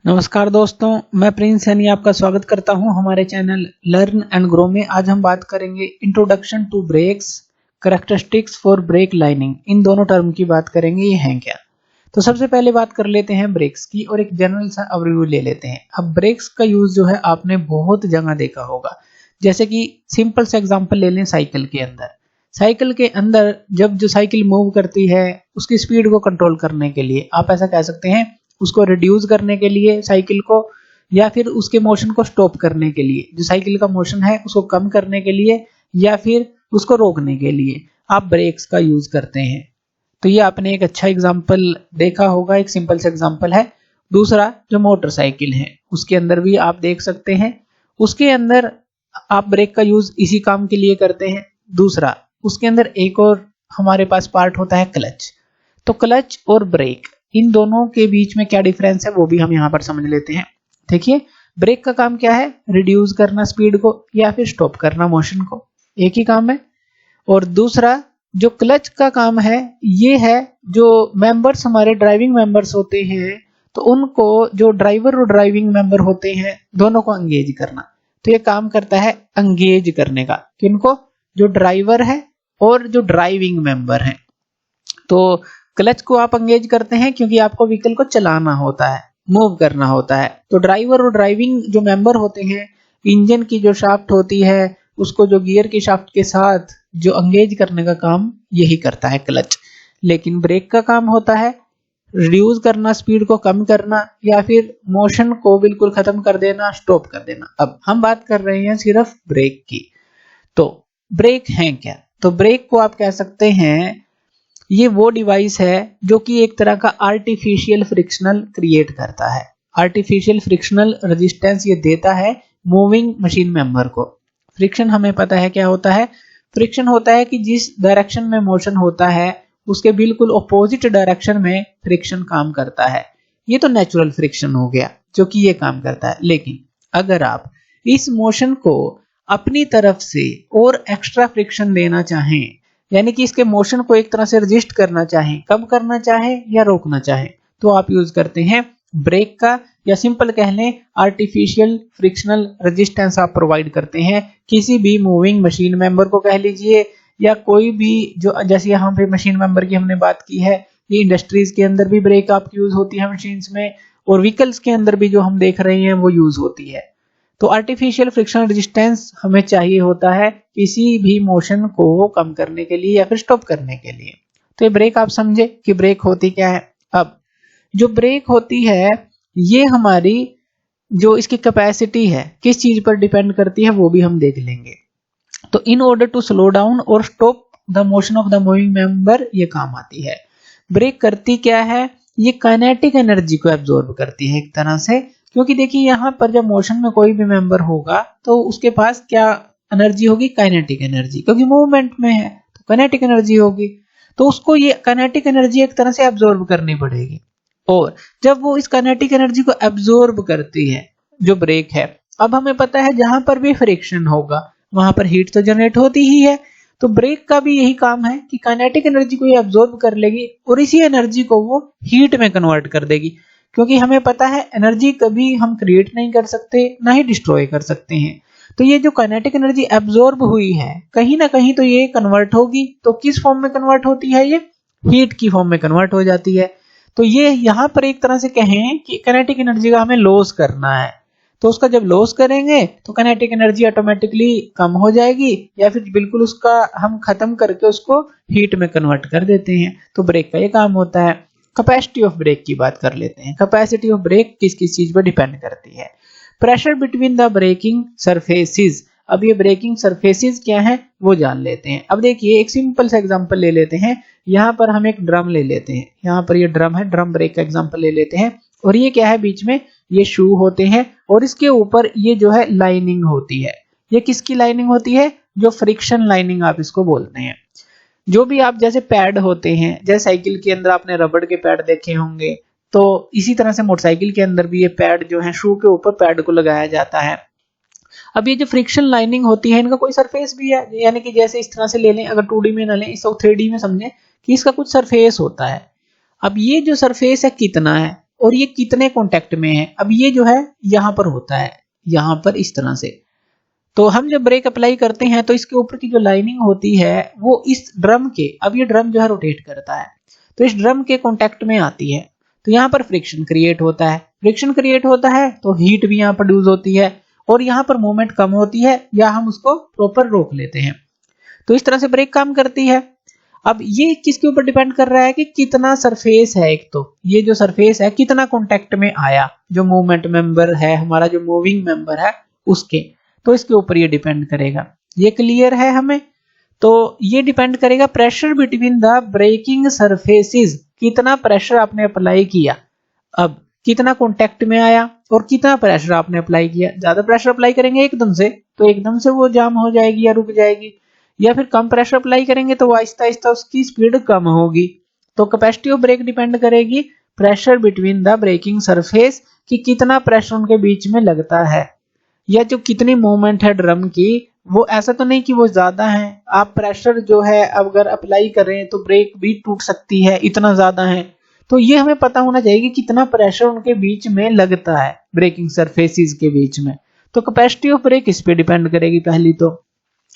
नमस्कार दोस्तों, मैं प्रिंस सैनी आपका स्वागत करता हूं हमारे चैनल लर्न एंड ग्रो में। आज हम बात करेंगे introduction to brakes, characteristics for brake lining. इन दोनों टर्म की बात करेंगे, ये हैं क्या। तो सबसे पहले बात कर लेते हैं ब्रेक्स की और एक जनरल सा ओवरव्यू ले लेते हैं। अब ब्रेक्स का यूज जो है आपने बहुत जगह देखा होगा, जैसे कि सिंपल से एग्जाम्पल ले लें साइकिल के अंदर। साइकिल के अंदर जब जो साइकिल मूव करती है उसकी स्पीड को कंट्रोल करने के लिए, आप ऐसा कह सकते हैं, उसको रिड्यूस करने के लिए साइकिल को, या फिर उसके मोशन को स्टॉप करने के लिए, जो साइकिल का मोशन है उसको कम करने के लिए या फिर उसको रोकने के लिए आप ब्रेक्स का यूज करते हैं। तो ये आपने एक अच्छा एग्जांपल देखा होगा, एक सिंपल सा एग्जांपल है। दूसरा जो मोटरसाइकिल है उसके अंदर भी आप देख सकते हैं, उसके अंदर आप ब्रेक का यूज इसी काम के लिए करते हैं। दूसरा उसके अंदर एक और हमारे पास पार्ट होता है क्लच। तो क्लच और ब्रेक, इन दोनों के बीच में क्या डिफरेंस है वो भी हम यहाँ पर समझ लेते हैं। देखिए, ब्रेक का काम क्या है, रिड्यूस करना स्पीड को या फिर स्टॉप करना मोशन को, एक ही काम है। और दूसरा जो क्लच का काम है, ये है जो मेंबर्स हमारे ड्राइविंग मेंबर्स होते हैं, तो उनको, जो ड्राइवर और ड्राइविंग मेंबर होते हैं, दोनों को एंगेज करना। तो ये काम करता है एंगेज करने का, किनको, जो ड्राइवर है और जो ड्राइविंग मेंबर है। तो क्लच को आप एंगेज करते हैं क्योंकि आपको व्हीकल को चलाना होता है, मूव करना होता है। तो ड्राइवर और ड्राइविंग जो मेंबर होते हैं, इंजन की जो शाफ्ट होती है उसको जो गियर की शाफ्ट के साथ जो एंगेज करने का काम यही करता है क्लच। लेकिन ब्रेक का काम होता है रिड्यूस करना, स्पीड को कम करना, या फिर मोशन को बिल्कुल खत्म कर देना, स्टॉप कर देना। अब हम बात कर रहे हैं सिर्फ ब्रेक की। तो ब्रेक है क्या, तो ब्रेक को आप कह सकते हैं ये वो डिवाइस है जो कि एक तरह का आर्टिफिशियल फ्रिक्शनल क्रिएट करता है। आर्टिफिशियल फ्रिक्शनल रेजिस्टेंस ये देता है मूविंग मशीन मेंबर को। फ्रिक्शन हमें पता है क्या होता है, फ्रिक्शन होता है कि जिस डायरेक्शन में मोशन होता है उसके बिल्कुल ऑपोजिट डायरेक्शन में फ्रिक्शन काम करता है। ये तो नेचुरल फ्रिक्शन हो गया जो कि ये काम करता है। लेकिन अगर आप इस मोशन को अपनी तरफ से और एक्स्ट्रा फ्रिक्शन देना चाहें, यानी कि इसके मोशन को एक तरह से रजिस्ट करना चाहें, कम करना चाहें या रोकना चाहें, तो आप यूज करते हैं ब्रेक का, या सिंपल कह लें आर्टिफिशियल फ्रिक्शनल रेजिस्टेंस आप प्रोवाइड करते हैं किसी भी मूविंग मशीन मेंबर को कह लीजिए, या कोई भी जो, जैसे यहाँ पे मशीन मेंबर की हमने बात की है, ये इंडस्ट्रीज के अंदर भी ब्रेक आपकी यूज होती है मशीन्स में, और व्हीकल्स के अंदर भी जो हम देख रहे हैं वो यूज होती है। तो आर्टिफिशियल फ्रिक्शनल रेजिस्टेंस हमें चाहिए होता है किसी भी मोशन को कम करने के लिए या फिर स्टॉप करने के लिए। तो ये ब्रेक आप समझे कि ब्रेक होती क्या है। अब जो ब्रेक होती है ये हमारी जो इसकी कैपेसिटी है किस चीज पर डिपेंड करती है वो भी हम देख लेंगे। तो in order to slow down और stop the motion of the moving member ये काम आती है। ब्रेक करती क्या है, ये काइनेटिक एनर्जी को एब्जॉर्ब करती है एक तरह से, क्योंकि देखिए यहाँ पर जब मोशन में कोई भी मेंबर होगा तो उसके पास क्या एनर्जी होगी, काइनेटिक एनर्जी, क्योंकि मूवमेंट में है तो काइनेटिक एनर्जी होगी। तो उसको ये काइनेटिक एनर्जी एक तरह से एब्जॉर्ब करनी पड़ेगी, और जब वो इस काइनेटिक एनर्जी को एब्जॉर्ब करती है जो ब्रेक है, अब हमें पता है जहां पर भी फ्रिक्शन होगा वहां पर हीट तो जनरेट होती ही है। तो ब्रेक का भी यही काम है कि काइनेटिक एनर्जी को ये एब्जॉर्ब कर लेगी और इसी एनर्जी को वो हीट में कन्वर्ट कर देगी, क्योंकि हमें पता है एनर्जी कभी हम क्रिएट नहीं कर सकते ना ही डिस्ट्रॉय कर सकते हैं। तो ये जो काइनेटिक एनर्जी एब्जॉर्ब हुई है कहीं ना कहीं तो ये कन्वर्ट होगी, तो किस फॉर्म में कन्वर्ट होती है, ये हीट की फॉर्म में कन्वर्ट हो जाती है। तो ये यहाँ पर एक तरह से कहें कि काइनेटिक एनर्जी का हमें लॉस करना है, तो उसका जब लॉस करेंगे तो काइनेटिक एनर्जी ऑटोमेटिकली कम हो जाएगी, या फिर बिल्कुल उसका हम खत्म करके उसको हीट में कन्वर्ट कर देते हैं। तो ब्रेक का ये काम होता है। कैपेसिटी ऑफ ब्रेक की बात कर लेते हैं। कैपेसिटी ऑफ ब्रेक किस किस चीज पर डिपेंड करती है, pressure between the braking surfaces. अब ये ब्रेकिंग सरफेसेस क्या है वो जान लेते हैं। अब देखिए एक सिंपल सा एग्जांपल ले लेते हैं। यहाँ पर हम एक ड्रम ले लेते हैं, यहाँ पर ये ड्रम है, ड्रम ब्रेक का एग्जांपल ले लेते हैं। और ये क्या है, बीच में ये शू होते हैं और इसके ऊपर ये जो है लाइनिंग होती है। ये किसकी लाइनिंग होती है, जो फ्रिक्शन लाइनिंग आप इसको बोलते हैं। जो भी आप जैसे पैड होते हैं, जैसे साइकिल के अंदर आपने रबड़ के पैड देखे होंगे, तो इसी तरह से मोटरसाइकिल के अंदर भी ये पैड जो है शू के ऊपर पैड को लगाया जाता है। अब ये जो फ्रिक्शन लाइनिंग होती है इनका कोई सरफेस भी है, यानी कि जैसे इस तरह से ले लें, अगर 2D में ना लें, इसको 3D में समझें कि इसका कुछ सरफेस होता है। अब ये जो सरफेस है कितना है, और ये कितने कांटेक्ट में है। अब ये जो है यहाँ पर होता है, यहाँ पर इस तरह से। तो हम जब ब्रेक अप्लाई करते हैं तो इसके ऊपर की जो लाइनिंग होती है वो इस ड्रम के, अब ये ड्रम जो है रोटेट करता है तो इस ड्रम के कांटेक्ट में आती है, तो यहाँ पर फ्रिक्शन क्रिएट होता है। फ्रिक्शन क्रिएट होता है तो हीट भी यहाँ प्रोड्यूस होती है और यहाँ पर मूवमेंट कम होती है या हम उसको प्रॉपर रोक लेते हैं। तो इस तरह से ब्रेक काम करती है। अब ये किसके ऊपर डिपेंड कर रहा है कि कितना सरफेस है, एक तो ये जो सरफेस है कितना कांटेक्ट में आया, जो मूवमेंट मेंबर है हमारा, जो मूविंग मेंबर है उसके, तो इसके ऊपर ये डिपेंड करेगा। ये क्लियर है हमें। तो ये डिपेंड करेगा pressure between the braking surfaces, कितना प्रेशर आपने अप्लाई किया, अब कितना कांटेक्ट में आया और कितना प्रेशर आपने अप्लाई किया। ज्यादा प्रेशर अप्लाई करेंगे एकदम से तो एकदम से वो जाम हो जाएगी या रुक जाएगी, या फिर कम प्रेशर अप्लाई करेंगे तो आहिस्ता आहिस्ता उसकी स्पीड कम होगी। तो कैपेसिटी ऑफ ब्रेक डिपेंड करेगी pressure between the braking surface, कि कितना प्रेशर उनके बीच में लगता है, या जो कितनी मूवमेंट है ड्रम की, वो ऐसा तो नहीं कि वो ज्यादा है। आप प्रेशर जो है अगर अप्लाई करें तो ब्रेक भी टूट सकती है, इतना ज्यादा है। तो ये हमें पता होना चाहिए कि कितना प्रेशर उनके बीच में लगता है ब्रेकिंग सरफेसेस के बीच में। तो कैपेसिटी ऑफ ब्रेक इस पे डिपेंड करेगी पहली तो।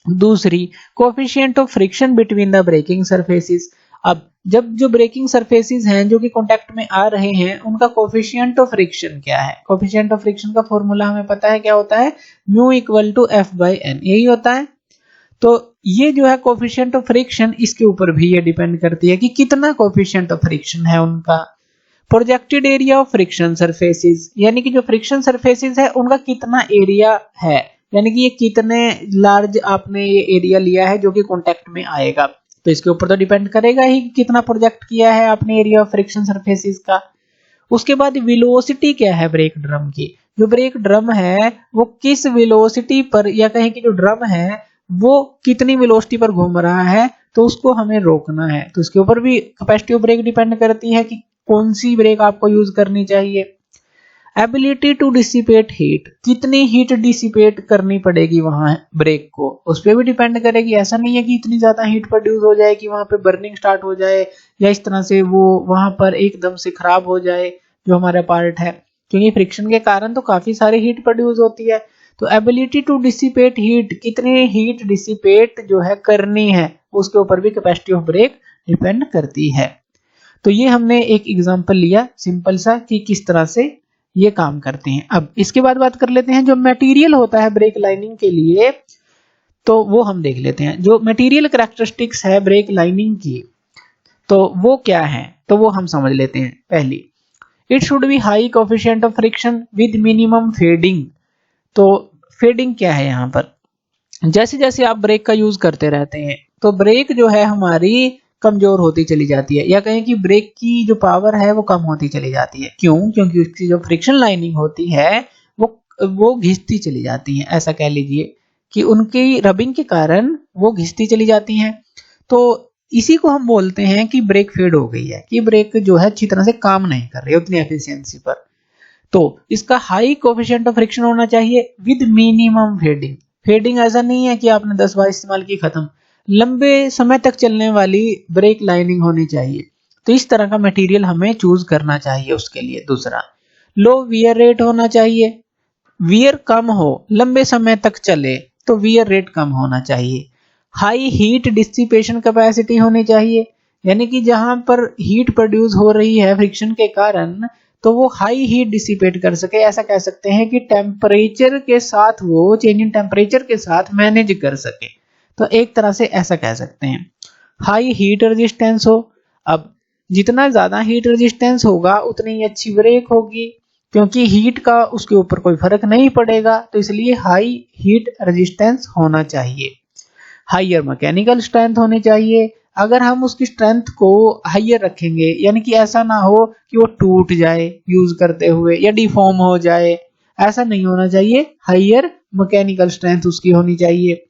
दूसरी, coefficient of friction between the braking surfaces. अब जब जो ब्रेकिंग सरफेसेस हैं जो कि कांटेक्ट में आ रहे हैं उनका कोएफिशिएंट ऑफ फ्रिक्शन क्या है। कोएफिशिएंट ऑफ फ्रिक्शन का फॉर्मूला हमें पता है क्या होता है, mu equal to F by N, यही होता है। तो ये जो है कोएफिशिएंट ऑफ फ्रिक्शन, इसके ऊपर भी ये डिपेंड करती है कि कितना कोएफिशिएंट ऑफ फ्रिक्शन है उनका। Projected area of friction surfaces, यानी कि जो फ्रिक्शन सरफेसेस है उनका कितना एरिया है, यानी कि ये कितने लार्ज आपने ये एरिया लिया है जो कि कांटेक्ट में आएगा। तो इसके ऊपर तो डिपेंड करेगा ही कि कितना प्रोजेक्ट किया है आपने एरिया ऑफ फ्रिक्शन सरफेसेस का। उसके बाद वेलोसिटी क्या है ब्रेक ड्रम की, जो ब्रेक ड्रम है वो किस वेलोसिटी पर, या कहें कि जो ड्रम है वो कितनी वेलोसिटी पर घूम रहा है, तो उसको हमें रोकना है। तो इसके ऊपर भी कैपेसिटी ऑफ ब्रेक डिपेंड करती है कि कौन सी ब्रेक आपको यूज करनी चाहिए। एबिलिटी टू डिसिपेट हीट, कितनी हीट डिसिपेट करनी पड़ेगी वहां ब्रेक को, उस पर भी डिपेंड करेगी। ऐसा नहीं है कि इतनी ज्यादा हीट प्रोड्यूस हो जाए कि वहां पे बर्निंग स्टार्ट हो जाए या इस तरह से वो वहां पर एकदम से खराब हो जाए जो हमारा पार्ट है, क्योंकि फ्रिक्शन के कारण तो काफी सारी हीट प्रोड्यूस होती है। तो एबिलिटी टू डिसिपेट हीट, कितनी हीट डिसिपेट जो है करनी है, उसके ऊपर भी कैपेसिटी ऑफ ब्रेक डिपेंड करती है। तो ये हमने एक एग्जांपल लिया सिंपल सा कि किस तरह से ये काम करते हैं। अब इसके बाद बात कर लेते हैं जो मटेरियल होता है ब्रेक लाइनिंग के लिए, तो वो हम देख लेते हैं। जो मटेरियल कैरेक्टरिस्टिक्स है ब्रेक लाइनिंग की तो वो क्या है, तो वो हम समझ लेते हैं। पहली, it should be high coefficient of friction with minimum fading. तो फेडिंग क्या है यहाँ पर, जैसे जैसे आप ब्रेक का यूज करते रहते हैं तो ब्रेक जो है हमारी कमजोर होती चली जाती है, या कहें कि ब्रेक की जो पावर है वो कम होती चली जाती है। क्यों? क्योंकि उसकी जो फ्रिक्शन लाइनिंग होती है वो घिसती चली जाती है। ऐसा कह लीजिए कि उनकी रबिंग के कारण वो घिसती चली जाती हैं। तो इसी को हम बोलते हैं कि ब्रेक फेड हो गई है, कि ब्रेक जो है अच्छी तरह से काम नहीं कर रही उतनी एफिशिएंसी पर। तो इसका हाई कोएफिशिएंट ऑफ फ्रिक्शन होना चाहिए विद मिनिमम फेडिंग। फेडिंग ऐसा नहीं है कि आपने 10 बार इस्तेमाल की खत्म, लंबे समय तक चलने वाली ब्रेक लाइनिंग होनी चाहिए। तो इस तरह का मटेरियल हमें चूज करना चाहिए उसके लिए। दूसरा, लो वियर रेट होना चाहिए, वियर कम हो, लंबे समय तक चले तो वियर रेट कम होना चाहिए। हाई हीट डिसिपेशन कैपेसिटी होनी चाहिए, यानी कि जहां पर हीट प्रोड्यूस हो रही है फ्रिक्शन के कारण तो वो हाई हीट डिसिपेट कर सके। ऐसा कह सकते हैं कि टेम्परेचर के साथ वो चेंज इन टेम्परेचर के साथ मैनेज कर सके। तो एक तरह से ऐसा कह सकते हैं। हाई हीट रेजिस्टेंस हो, अब जितना ज्यादा हीट रेजिस्टेंस होगा उतनी ही अच्छी ब्रेक होगी, क्योंकि हीट का उसके ऊपर कोई फर्क नहीं पड़ेगा, तो इसलिए हाई हीट रेजिस्टेंस होना चाहिए। हाइयर मैकेनिकल स्ट्रेंथ होनी चाहिए, अगर हम उसकी स्ट्रेंथ को हाइयर रखेंगे, यानी कि ऐसा ना हो कि वो टूट जाए यूज करते हुए या डिफॉर्म हो जाए, ऐसा नहीं होना चाहिए। हाइयर मैकेनिकल स्ट्रेंथ उसकी होनी चाहिए।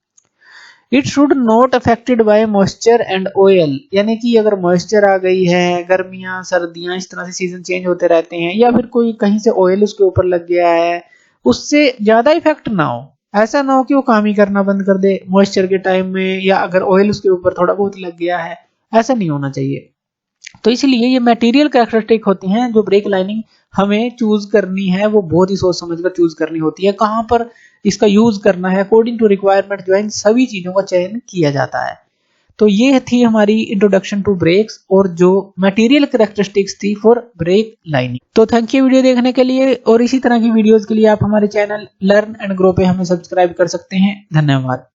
It should not affected by moisture and oil, यानी कि अगर मॉइस्चर आ गई है, गर्मियां सर्दियां इस तरह से सीजन चेंज होते रहते हैं, या फिर कोई कहीं से ऑयल उसके ऊपर लग गया है, उससे ज्यादा इफेक्ट ना हो। ऐसा ना हो कि वो काम ही करना बंद कर दे मॉइस्चर के टाइम में, या अगर ऑयल उसके ऊपर थोड़ा बहुत लग गया है, ऐसा नहीं होना चाहिए। तो इसलिए ये मटेरियल कैरेक्टरिस्टिक होती हैं जो ब्रेक लाइनिंग हमें चूज करनी है वो बहुत ही सोच समझ कर चूज करनी होती है, कहां पर इसका यूज करना है, अकॉर्डिंग टू रिक्वायरमेंट जो है इन सभी चीजों का चयन किया जाता है। तो ये थी हमारी इंट्रोडक्शन टू ब्रेक्स और जो मटेरियल कैरेक्टरिस्टिक्स थी फॉर ब्रेक लाइनिंग। तो थैंक यू वीडियो देखने के लिए, और इसी तरह की वीडियोस के लिए आप हमारे चैनल लर्न एंड ग्रो पे हमें सब्सक्राइब कर सकते हैं। धन्यवाद।